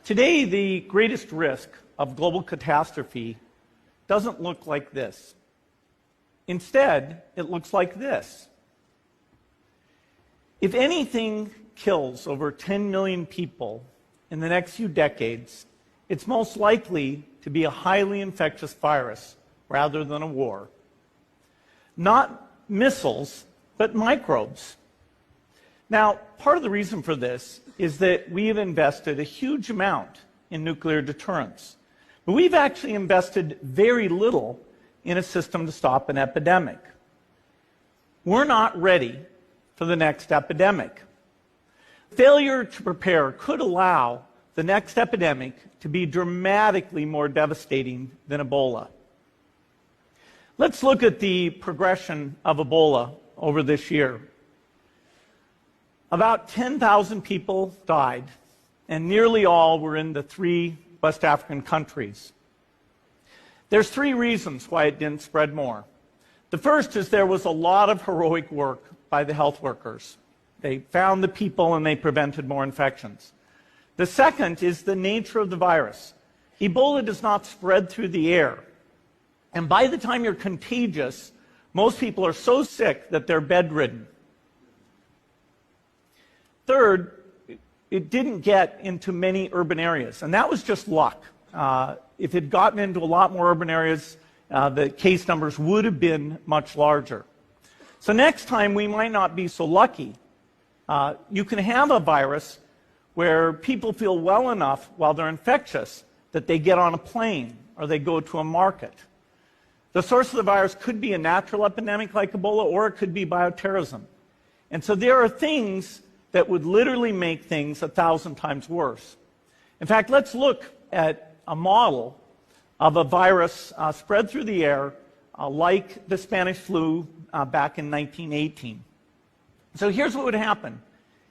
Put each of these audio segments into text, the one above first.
Today, the greatest risk of global catastrophe doesn't look like this. Instead, it looks like this. If anything kills over 10 million people in the next few decades, it's most likely to be a highly infectious virus rather than a war. Not missiles, but microbes. Now, part of the reason for this is that we have invested a huge amount in nuclear deterrence. But we've actually invested very little in a system to stop an epidemic. We're not ready for the next epidemic. Failure to prepare could allow the next epidemic to be dramatically more devastating than Ebola. Let's look at the progression of Ebola over this year. About 10,000 people died, and nearly all were in the 3 West African countries. There's 3 reasons why it didn't spread more. The first is there was a lot of heroic work by the health workers. They found the people and they prevented more infections. The second is the nature of the virus. Ebola does not spread through the air. And by the time you're contagious, most people are so sick that they're bedridden. Third, it didn't get into many urban areas, and that was just luck. If it had gotten into a lot more urban areas, the case numbers would have been much larger. So next time, we might not be so lucky. You can have a virus where people feel well enough while they're infectious that they get on a plane or they go to a market. The source of the virus could be a natural epidemic like Ebola, or it could be bioterrorism. And so there are things that would literally make things 1,000 times worse. In fact, let's look at a model of a virus spread through the air like the Spanish flu back in 1918. So here's what would happen.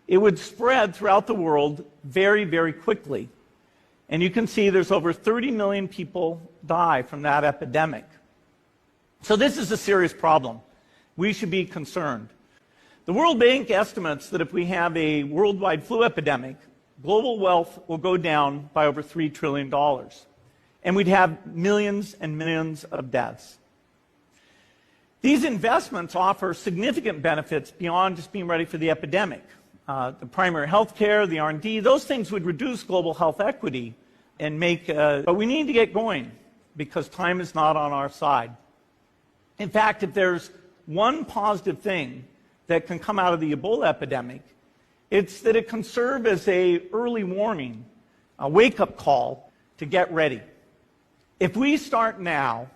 It would spread throughout the world very, very quickly. And you can see there's over 30 million people die from that epidemic. So this is a serious problem. We should be concerned. The World Bank estimates that if we have a worldwide flu epidemic, global wealth will go down by over $3 trillion. And we'd have millions and millions of deaths. These investments offer significant benefits beyond just being ready for the epidemic. The primary health care, the R&D, those things would reduce global health equity and make, but we need to get going because time is not on our side. In fact, if there's one positive thing that can come out of the Ebola epidemic, it's that it can serve as an early warning, a wake-up call to get ready. If we start now,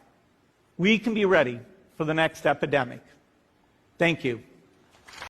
we can be ready for the next epidemic. Thank you.